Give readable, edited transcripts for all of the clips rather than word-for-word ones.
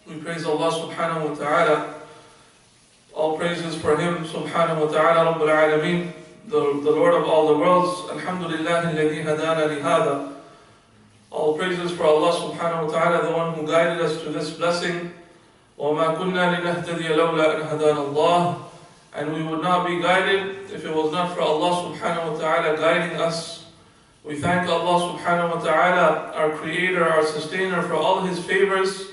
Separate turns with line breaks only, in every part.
We praise Allah subhanahu wa ta'ala. All praises for Him subhanahu wa ta'ala, Rabbul Alameen, the Lord of all the worlds. Alhamdulillah alladhi hadana lihada. All praises for Allah subhanahu wa ta'ala, the one who guided us to this blessing. وَمَا كُنَّا لِنَهْتَدِيَ لَوْلَا أَنْ هَدَانَ اللَّهُ. And we would not be guided if it was not for Allah subhanahu wa ta'ala guiding us. We thank Allah subhanahu wa ta'ala, our creator, our sustainer, for all His favors,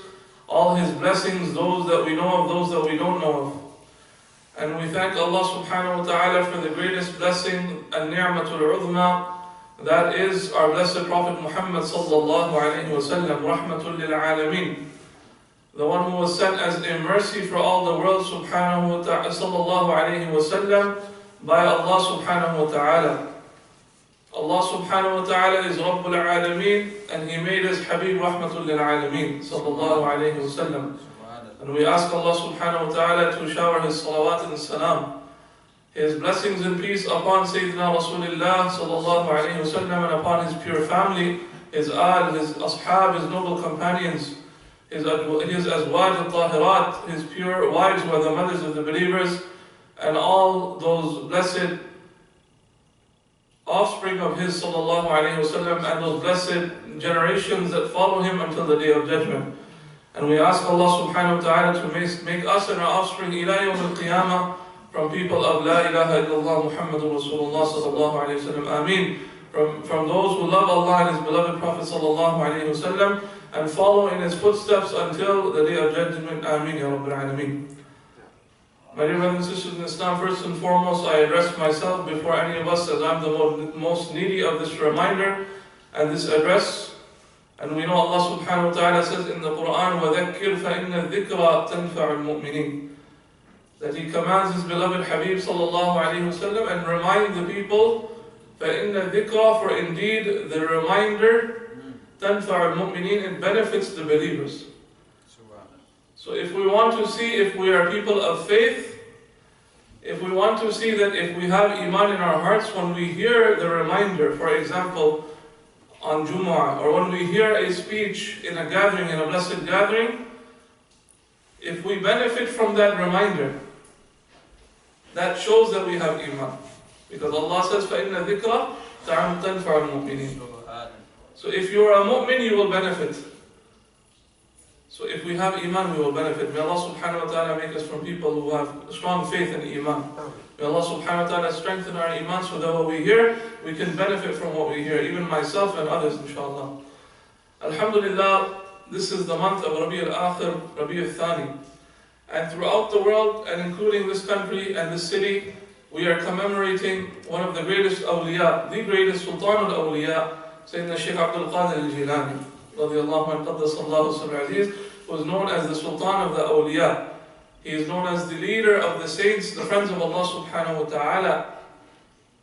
all His blessings, those that we know of, those that we don't know of. And we thank Allah subhanahu wa ta'ala for the greatest blessing, al-ni'matul uzma, that is our blessed Prophet Muhammad sallallahu alayhi wa sallam, rahmatul lil alameen. The one who was sent as a mercy for all the world subhanahu wa ta'ala, sallallahu alayhi wa sallam, by Allah subhanahu wa ta'ala. Allah subhanahu wa ta'ala is Rabbul Alameen, and He made us Habib rahmatul lil alameen, sallallahu alayhi wa sallam. And we ask Allah subhanahu wa ta'ala to shower His salawat and salam, His blessings and peace upon Sayyidina Rasulullah sallallahu alayhi wa sallam, and upon His pure family, His al, His ashab, His noble companions, His azwaj al-tahirat, His pure wives who are the mothers of the believers, and all those blessed offspring of His sallallahu alayhi wa sallam, and those blessed generations that follow Him until the day of judgment. And we ask Allah subhanahu wa ta'ala to make us and our offspring ila yawm al-qiyamah from people of La ilaha illallah Muhammadur Rasulullah sallallahu alayhi wa sallam. Ameen. From those who love Allah and His beloved Prophet sallallahu alayhi wa sallam and follow in His footsteps until the day of judgment. Ameen ya Rabbil Alameen. My dear brothers and sisters in Islam, first and foremost, I address myself before any of us, as I'm the most needy of this reminder and this address. And we know Allah subhanahu wa ta'ala says in the Quran, وَذَكِّرْ فَإِنَّ الذِّكْرَى تَنْفَعُ الْمُؤْمِنِينَ, that He commands His beloved Habib sallallahu alayhi wa sallam and remind the people, فَإِنَّ الذِّكْرَى, for indeed the reminder, تَنْفَعُ الْمُؤْمِنِينَ, it benefits the believers. So if we want to see if we are people of faith, if we want to see that if we have iman in our hearts, when we hear the reminder, for example, on Jumu'ah, or when we hear a speech in a gathering, in a blessed gathering, if we benefit from that reminder, that shows that we have iman. Because Allah says, فَإِنَّ ذِكْرَ تَنْفَعُ الْمُؤْمِنِينَ. So if you are a mu'min, you will benefit. So if we have iman, we will benefit. May Allah subhanahu wa ta'ala make us from people who have strong faith in iman. May Allah subhanahu wa ta'ala strengthen our iman so that what we hear, we can benefit from what we hear, even myself and others, inshallah. Alhamdulillah, this is the month of Rabi al-Akhir, Rabi al-Thani. And throughout the world, and including this country and this city, we are commemorating one of the greatest awliya, the greatest Sultan al-Awliya, Sayyidina Shaykh Abdul Jilani, radiyallahu anhu, qaddasallahu sirruhu al-aziz, was known as the Sultan of the Awliya. He is known as the leader of the saints, the friends of Allah subhanahu wa ta'ala,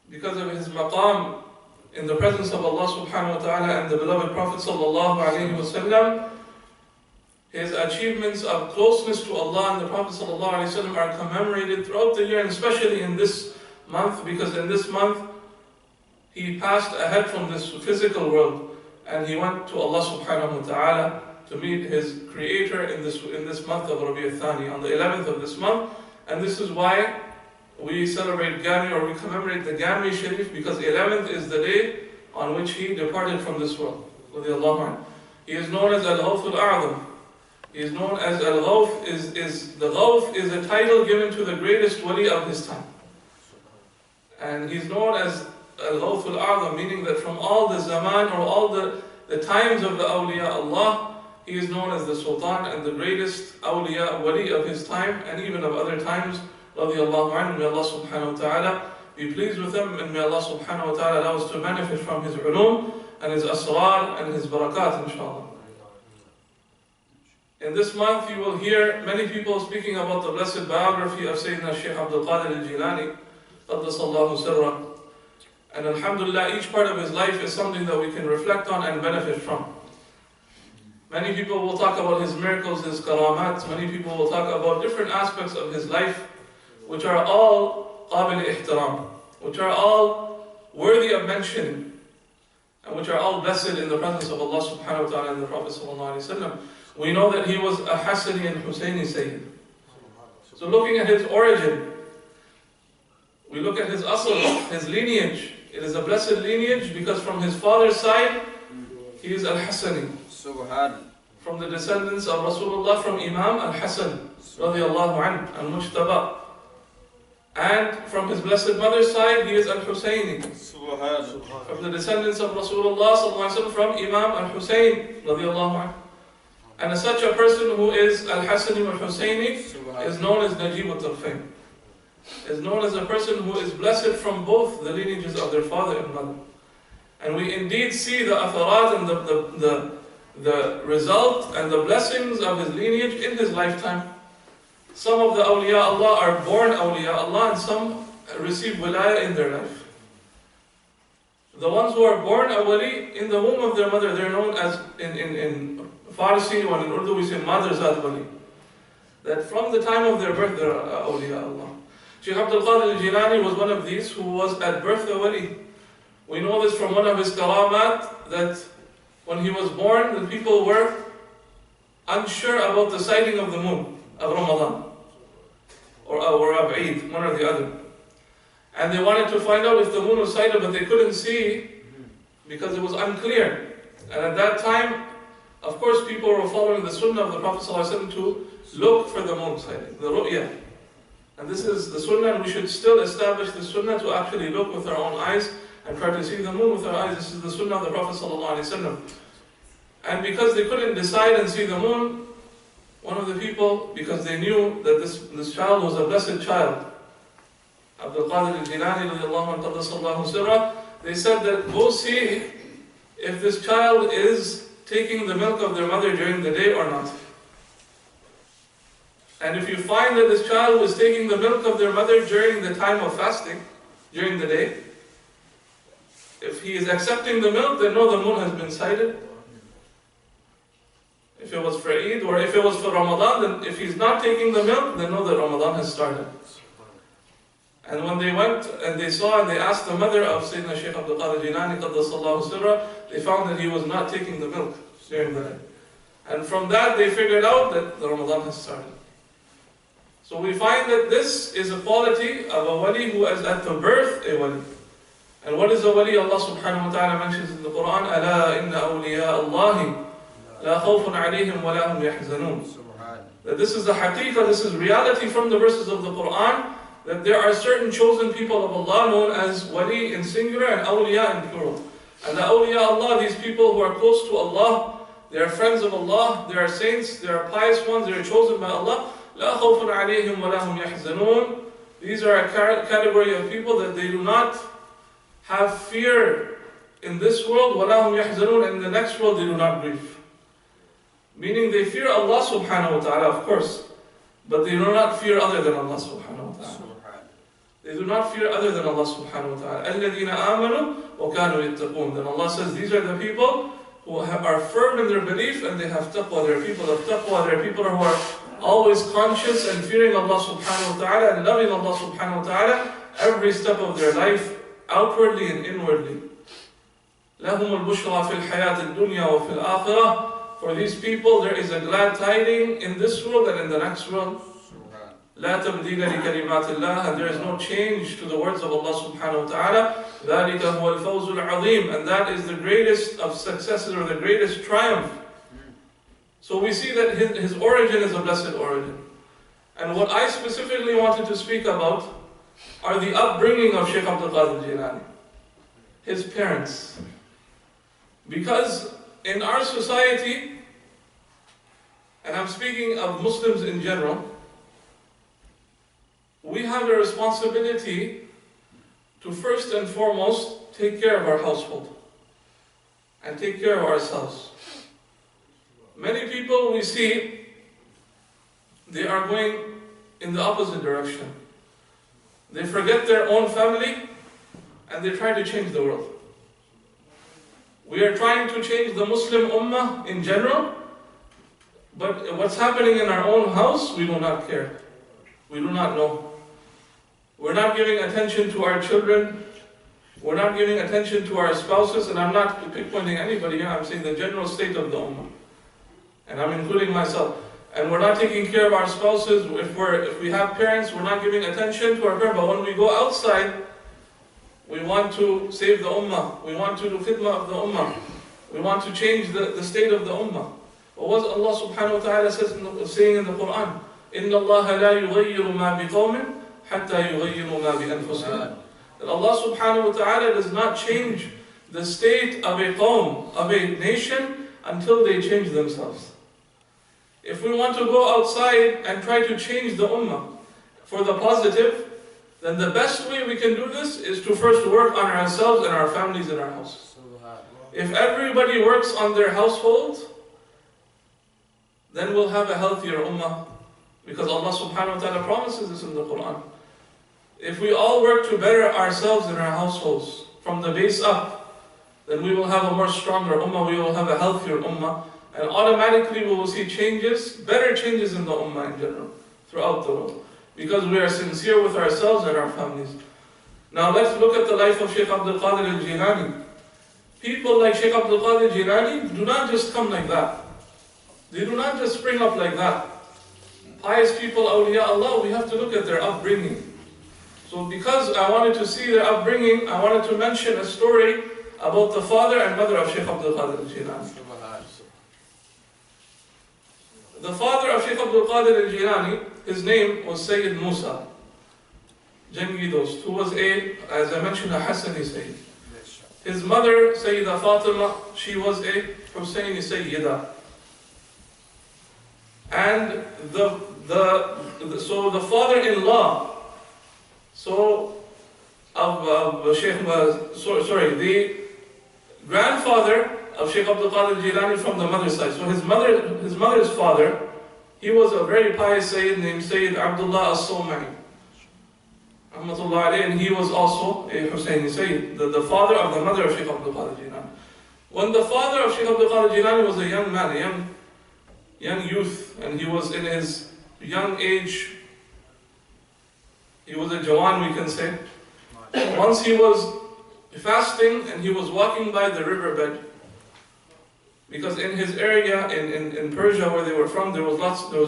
because of his maqam in the presence of Allah subhanahu wa ta'ala and the beloved Prophet sallallahu alayhi wa sallam. His achievements of closeness to Allah and the Prophet sallallahu alayhi wa sallam are commemorated throughout the year, and especially in this month, because in this month he passed ahead from this physical world and he went to Allah subhanahu wa ta'ala to meet his creator in this month of Rabi al-Thani, on the 11th of this month. And this is why we celebrate Gami, or we commemorate the Gami Sharif, because 11th is the day on which he departed from this world. He is known as Al-Ghawth al-A'zam. He is known as Al-Ghawth. The Ghawth is a title given to the greatest wali of his time. And he's known as Al-Ghawth al-A'zam, meaning that from all the zaman, or all the times of the awliya Allah, he is known as the Sultan and the greatest awliya, wali of his time, and even of other times. Radiallahu anhu. May Allah subhanahu wa ta'ala be pleased with him, and may Allah subhanahu wa ta'ala allow us to benefit from his ulum and his asrar and his barakat, inshallah. In this month you will hear many people speaking about the blessed biography of Sayyidina Shaykh Abdul Jilani, qaddasallahu sirrah. And alhamdulillah, each part of his life is something that we can reflect on and benefit from. Many people will talk about his miracles, his karamat. Many people will talk about different aspects of his life, which are all qabil ihtiram, which are all worthy of mention, and which are all blessed in the presence of Allah subhanahu wa ta'ala and the Prophet sallallahu alaihi wasallam. we know that he was a Hassani and Husayni Sayyid. So looking at his origin, we look at his asl, his lineage. It is a blessed lineage because from his father's side, he is Al-Hassani. From the descendants of Rasulullah, from Imam Al-Hassan, radiyallahu anhu, Al-Mujtaba. And from his blessed mother's side, he is Al-Husayni. From the descendants of Rasulullah, sallallahu alaihi wasallam, from Imam Al-Husayn, radiyallahu anhu. And as such a person who is Al-Hassani Al-Husayni is known as Najib al-Tarfayn. Is known as a person who is blessed from both the lineages of their father and mother. And we indeed see the atharat and the result and the blessings of his lineage in his lifetime. Some of the awliya Allah are born awliya Allah and some receive wilayah in their life. The ones who are born a wali in the womb of their mother, they're known as, in Farsi or in Urdu we say Mother-Zat Wali. That from the time of their birth they're awliya Allah. Shaykh Abdul Jilani was one of these who was at birth a wali. We know this from one of his karamat that when he was born, the people were unsure about the sighting of the moon of Ramadan or of Eid, one or the other. And they wanted to find out if the moon was sighted, but they couldn't see because it was unclear. And at that time, of course, people were following the sunnah of the Prophet ﷺ to look for the moon sighting, the ru'yah. And this is the sunnah, and we should still establish the sunnah to actually look with our own eyes and try to see the moon with our eyes. This is the sunnah of the Prophet ﷺ. And because they couldn't decide and see the moon, one of the people, because they knew that this child was a blessed child, Abdul Jilani radiallahu anhu, they said that go see if this child is taking the milk of their mother during the day or not. And if you find that this child was taking the milk of their mother during the time of fasting, during the day, if he is accepting the milk, then know the moon has been sighted. If it was for Eid or if it was for Ramadan, then if he's not taking the milk, then know that Ramadan has started. And when they went and they saw and they asked the mother of Sayyidina Shaykh Abdul Jilani, Qaddasallahu Sirra, they found that he was not taking the milk during the day. And from that they figured out that the Ramadan has started. So we find that this is a quality of a wali who is at the birth a wali. And what is a wali? Allah subhanahu wa ta'ala mentions in the Quran, أَلَا إِنَّ أَوْلِيَاءَ اللَّهِ لَا خَوْفٌ عَلَيْهِمْ وَلَا هُمْ يَحْزَنُونَ. That this is the haqiqah, this is reality from the verses of the Quran, that there are certain chosen people of Allah known as wali in singular and awliya in plural. And the awliya Allah, these people who are close to Allah, they are friends of Allah, they are saints, they are pious ones, they are chosen by Allah. لَا خَوْفٌ عَلَيْهِمْ وَلَا هُمْ يَحْزَنُونَ. These are a category of people that they do not have fear in this world, وَلَا هُمْ يَحْزَنُونَ, and in the next world they do not grieve. Meaning they fear Allah subhanahu wa ta'ala, of course, but they do not fear other than Allah subhanahu wa ta'ala. They do not fear other than Allah subhanahu wa ta'ala. الَّذِينَ آمَنُوا وَكَانُوا يَتَّقُونَ. Then Allah says these are the people who are firm in their belief and they have taqwa. They are people of taqwa. They are people who are always conscious and fearing Allah subhanahu wa ta'ala and loving Allah subhanahu wa ta'ala every step of their life, outwardly and inwardly. لَهُمُ الْبُشْرَى فِي الْحَيَاةِ الدُّنْيَا وَفِي الْآخِرَةِ. For these people there is a glad tiding in this world and in the next world. لا تبديل لكلمات الله, and there is no change to the words of Allah subhanahu wa ta'ala. ذلك هو الفوز العظيم, and that is the greatest of successes or the greatest triumph. So we see that his origin is a blessed origin. And what I specifically wanted to speak about are the upbringing of Shaykh Abdul Jilani, his parents. Because in our society, and I'm speaking of Muslims in general, we have a responsibility to first and foremost take care of our household and take care of ourselves. Many people we see, they are going in the opposite direction. They forget their own family and they try to change the world. We are trying to change the Muslim Ummah in general, but what's happening in our own house, we do not care. We do not know. We're not giving attention to our children. We're not giving attention to our spouses. And I'm not pinpointing anybody here. I'm saying the general state of the Ummah. and I'm including myself, and we're not taking care of our spouses, if we have parents, we're not giving attention to our parents, but when we go outside, we want to save the ummah, we want to do khidmah of the ummah, we want to change the state of the ummah. What was Allah subhanahu wa ta'ala saying in the Quran? إِنَّ اللَّهَ لَا يُغَيِّرُ مَا بِقَوْمٍ حَتَّى يُغَيِّرُوا مَا بِأَنفُسِهِمْ. That Allah subhanahu wa ta'ala does not change the state of a qawm, of a nation, until they change themselves. If we want to go outside and try to change the ummah for the positive, then the best way we can do this is to first work on ourselves and our families and our house. If everybody works on their household, then we'll have a healthier ummah, because Allah subhanahu wa ta'ala promises this in the Quran. If we all work to better ourselves in our households, from the base up, then we will have a more stronger ummah, we will have a healthier ummah, and automatically we will see changes, better changes in the ummah in general, throughout the world, because we are sincere with ourselves and our families. Now let's look at the life of Shaykh Abdul Qadir al-Jilani. People like Shaykh Abdul Qadir al-Jilani do not just come like that. They do not just spring up like that. Pious people, awliya Allah, we have to look at their upbringing. So because I wanted to see their upbringing, I wanted to mention a story about the father and mother of Shaykh Abdul Qadir al-Jilani. The father of Shaykh Abdul Qadir al-Jilani, his name was Sayyid Musa Jangi Dost, who was as I mentioned, a Hassani Sayyid. His mother, Sayyida Fatima, she was a Husayni Sayyida. And so the father-in-law, the grandfather of Shaykh Abdul Qadir Jilani from the mother's side. So his mother's father, he was a very pious Sayyid named Sayyid Abdullah as-Sawmai, and he was also a Husayni Sayyid, the father of the mother of Shaykh Abdul Qadir Jilani. When the father of Shaykh Abdul Qadir Jilani was a young man, a young youth, and he was in his young age, he was a Jawan, we can say. Once he was fasting and he was walking by the riverbed, because in his area, in Persia where they were from, there was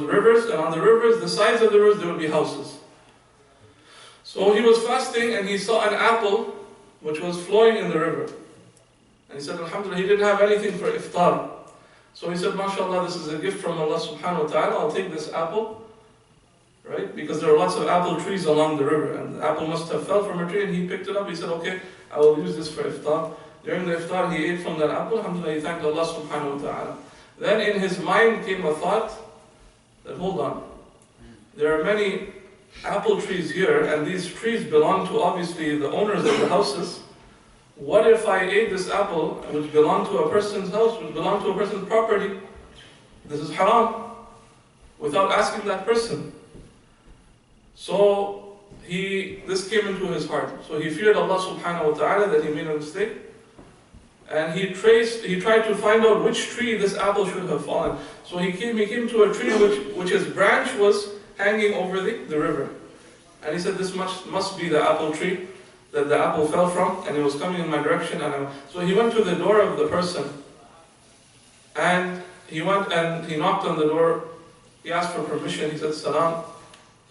rivers, and on the rivers, the sides of the rivers, there would be houses. So he was fasting and he saw an apple which was flowing in the river. And he said, Alhamdulillah, he didn't have anything for iftar. So he said, MashaAllah, this is a gift from Allah subhanahu wa ta'ala, I'll take this apple, right? Because there are lots of apple trees along the river, and the apple must have fell from a tree, and he picked it up, he said, okay, I will use this for iftar. During the iftar, he ate from that apple, alhamdulillah, he thanked Allah subhanahu wa ta'ala. Then in his mind came a thought, that hold on, there are many apple trees here, and these trees belong to obviously the owners of the houses. What if I ate this apple, which belonged to a person's house, which belonged to a person's property? This is haram, without asking that person. So this came into his heart. So he feared Allah subhanahu wa ta'ala that he made a mistake. And he tried to find out which tree this apple should have fallen. So he came to a tree which his branch was hanging over the river. And he said, this must be the apple tree that the apple fell from, and it was coming in my direction. So he went to the door of the person, and he went and he knocked on the door. He asked for permission. He said, Salam.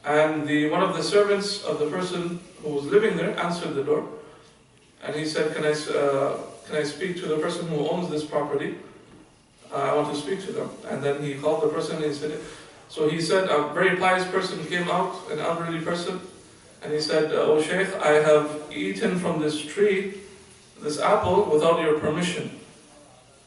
And one of the servants of the person who was living there answered the door. And he said, can I speak to the person who owns this property? I want to speak to them. And then he called the person and he said, so he said, a very pious person came out, an elderly person, and he said, oh Shaykh, I have eaten from this tree, this apple, without your permission.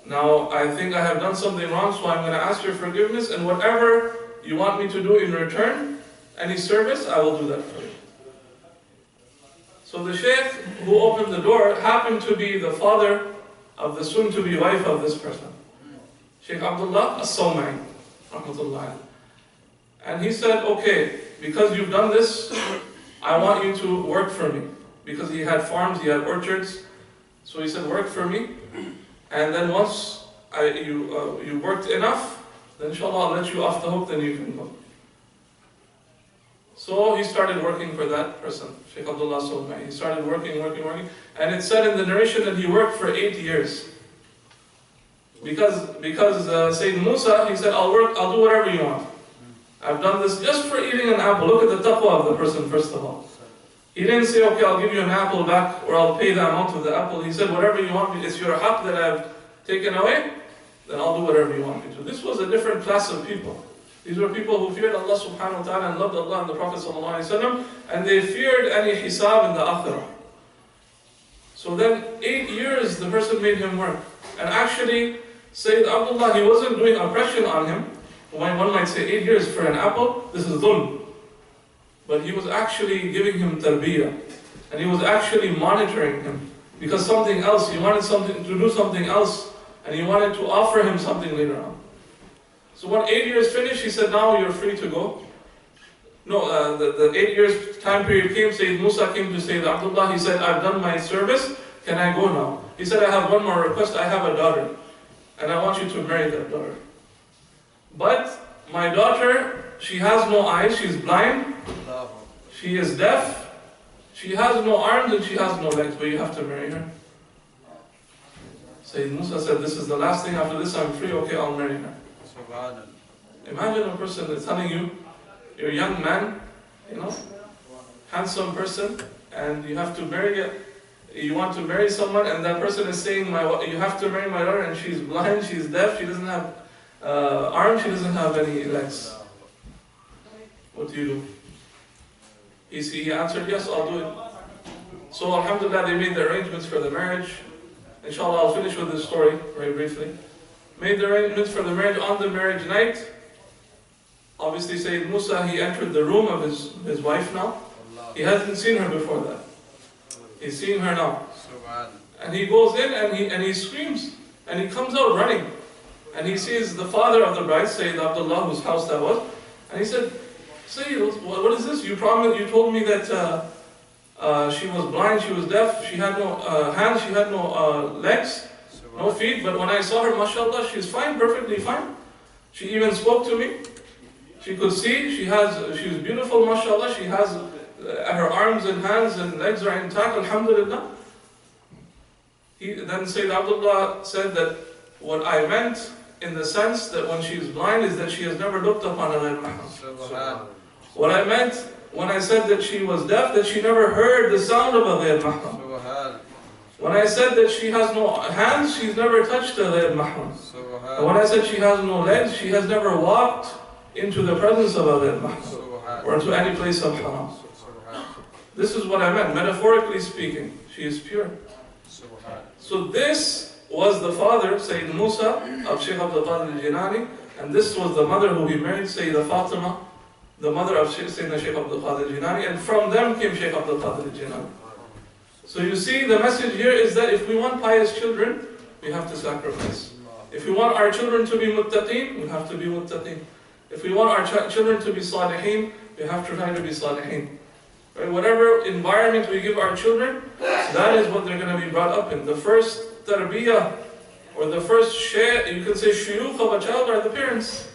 Now, I think I have done something wrong, so I'm going to ask your forgiveness, and whatever you want me to do in return, any service, I will do that for you. So the Shaykh who opened the door happened to be the father of the soon-to-be wife of this person, Shaykh Abdullah as-Sawmai, rahmatullah. And he said, okay, because you've done this, I want you to work for me. Because he had farms, he had orchards. So he said, work for me. And then once you worked enough, then inshallah I'll let you off the hook, then you can go. So he started working for that person, Shaykh Abdullah Sawmai. He started working. And it said in the narration that he worked for 8 years. Because Sayyid Musa, he said, I'll do whatever you want. I've done this just for eating an apple. Look at the taqwa of the person, first of all. He didn't say, okay, I'll give you an apple back, or I'll pay the amount of the apple. He said, whatever you want, it's your haqq that I've taken away, then I'll do whatever you want me to. This was a different class of people. These were people who feared Allah subhanahu wa ta'ala and loved Allah and the Prophet sallallahu alayhi wa sallam, and they feared any hisab in the akhirah. So then 8 years the person made him work. And actually, Sayyid Abdullah, he wasn't doing oppression on him. One might say 8 years for an apple, this is dhulm. But he was actually giving him tarbiyah. And he was actually monitoring him. Because something else, he wanted to do something else. And he wanted to offer him something later on. So when 8 years finished, he said, now you're free to go. No, the 8 years time period came, Sayyid Musa came to Sayyid Abdullah. He said, I've done my service, can I go now? He said, I have one more request, I have a daughter. And I want you to marry that daughter. But my daughter, she has no eyes, she's blind, she is deaf, she has no arms and she has no legs, but you have to marry her. Sayyid Musa said, this is the last thing, after this I'm free, okay, I'll marry her. Imagine a person that's telling you, you're a young man, handsome person, and you have to marry, you want to marry someone, and that person is saying, you have to marry my daughter, and she's blind, she's deaf, she doesn't have arms, she doesn't have any legs. What do you do? He answered, yes, I'll do it. So alhamdulillah, they made the arrangements for the marriage. Inshallah, I'll finish with this story very briefly. Made the arrangements for the marriage. On the marriage night, obviously Sayyid Musa, he entered the room of his wife now. He hasn't seen her before that. He's seeing her now. And he goes in and he screams. And he comes out running. And he sees the father of the bride, Sayyid Abdullah, whose house that was. And he said, Sayyid, what is this? You told me that she was blind, she was deaf, she had no hands, she had no legs, no feet. But when I saw her, mashallah, she's fine, perfectly fine. She even spoke to me. She could see, she's beautiful, mashallah. She has her arms and hands and legs are intact, alhamdulillah. Then Sayyid Abdullah said that what I meant in the sense that when she's blind is that she has never looked upon a ghayr mahram. What I meant when I said that she was deaf, that she never heard the sound of a ghayr mahram. When I said that she has no hands, she's never touched a ghayr mahram. And when I said she has no legs, she has never walked into the presence of a ghayr mahram or into any place of haram. This is what I meant, metaphorically speaking. She is pure. So this was the father, Sayyid Musa, of Shaykh Abdul Jilani, and this was the mother who he married, Sayyidah Fatima, the mother of Sayyidina Shaykh Abdul Jilani, and from them came Shaykh Abdul Jilani. So you see, the message here is that if we want pious children, we have to sacrifice. If we want our children to be muttaqeen, we have to be muttaqeen. If we want our children to be salihin, we have to try to be salihin. Right? Whatever environment we give our children, that is what they're going to be brought up in. The first tarbiyah, or the first shaykh, you can say shuyukh of a child are the parents.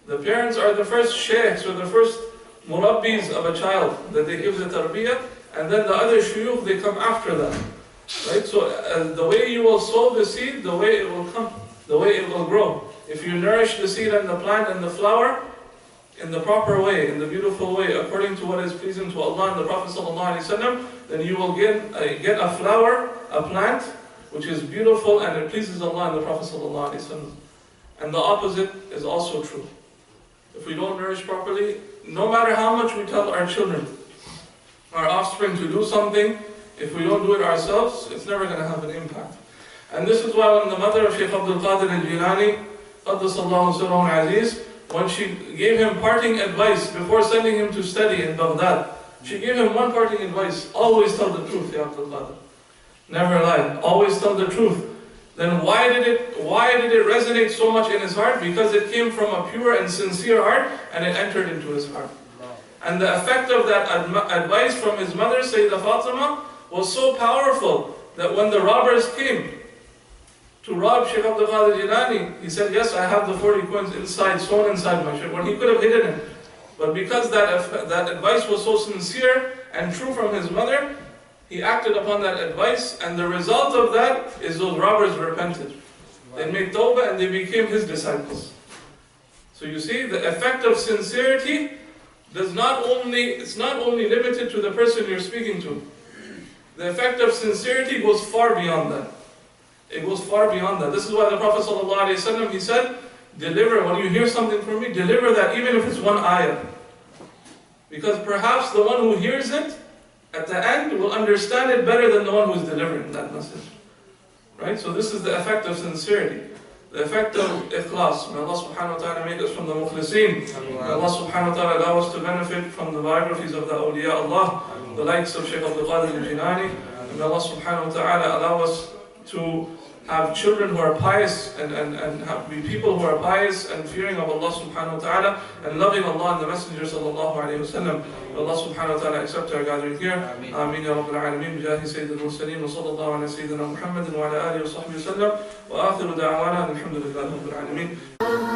The parents are the first shaykhs, or the first murabbis of a child, that they give the tarbiyah, and then the other shuyukh, they come after that. Right? So the way you will sow the seed, the way it will come, the way it will grow. If you nourish the seed and the plant and the flower in the proper way, in the beautiful way, according to what is pleasing to Allah and the Prophet ﷺ, then you will get a flower, a plant, which is beautiful and it pleases Allah and the Prophet ﷺ. And the opposite is also true. If we don't nourish properly, no matter how much we tell our children, our offspring to do something, if we don't do it ourselves, it's never going to have an impact. And this is why when the mother of Shaykh Abdul Qadir al-Jilani, Qaddasallahu sirruhu al-Aziz, when she gave him parting advice before sending him to study in Baghdad, she gave him one parting advice: always tell the truth, Ya Abdul Qadir. Never lie, always tell the truth. Then why did it resonate so much in his heart? Because it came from a pure and sincere heart, and it entered into his heart. And the effect of that advice from his mother, Sayyidah Fatima, was so powerful that when the robbers came to rob Shaykh Abdul Qadir Jilani, he said, yes, I have the 40 coins inside, sewn inside my shirt, when he could have hidden it. But because that advice was so sincere and true from his mother, he acted upon that advice, and the result of that is those robbers repented. They made tawbah and they became his disciples. So you see, the effect of sincerity it's not only limited to the person you're speaking to. The effect of sincerity goes far beyond that. It goes far beyond that. This is why the Prophet ﷺ, he said, deliver, when you hear something from me, deliver that even if it's one ayah. Because perhaps the one who hears it, at the end, will understand it better than the one who is delivering that message. Right? So this is the effect of sincerity. The effect of ikhlas. May Allah subhanahu wa ta'ala make us from the mukhliseen. May Allah subhanahu wa ta'ala allow us to benefit from the biographies of the awliya Allah, the likes of Shaykh Abdul, Jilani. And may Allah subhanahu wa ta'ala allow us to have children who are pious and be people who are pious and fearing of Allah subhanahu wa ta'ala and loving Allah and the Messenger sallallahu alayhi wa sallam. Allah subhanahu wa ta'ala accept our gathering here. Ameen ya Rabbil Alameen. Bijahi Sayyid al-Mursaleen wa sallallahu ala Sayyidina Muhammadin wa ala alihi wa sahbihi wa sallam. Wa akhiru da'wana alhamdulillahi Rabbil Alameen.